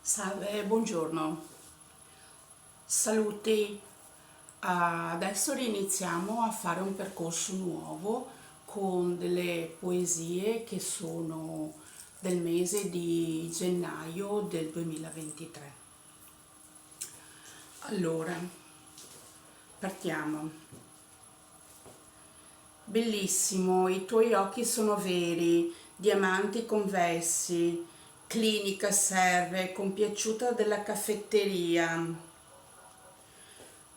Salve, buongiorno, saluti. Adesso riniziamo a fare un percorso nuovo con delle poesie che sono del mese di gennaio del 2023. Allora, partiamo. Bellissimo, i tuoi occhi sono veri, diamanti convessi, clinica serve, compiaciuta della caffetteria.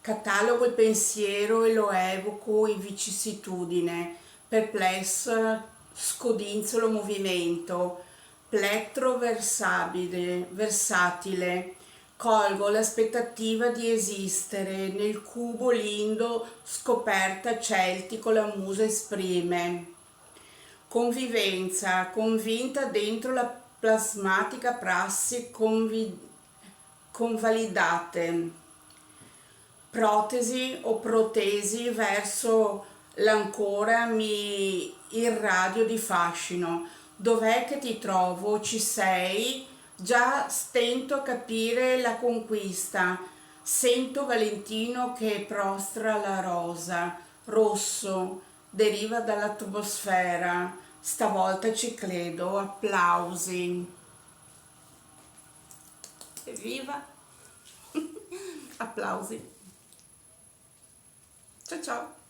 Catalogo il pensiero e lo evoco in vicissitudine, perplessa scodinzolo movimento, plettro versatile, colgo l'aspettativa di esistere, nel cubo lindo scoperta celtico la musa esprime. Convivenza, convinta dentro la plasmatica prassi convalidate. Protesi o protesi verso l'ancora mi irradio di fascino. Dov'è che ti trovo? Ci sei? Già stento a capire la conquista. Sento Valentino che prostra la rosa. Rosso, deriva dall'atmosfera. Stavolta ci credo. Applausi. Evviva! Applausi. Ciao ciao.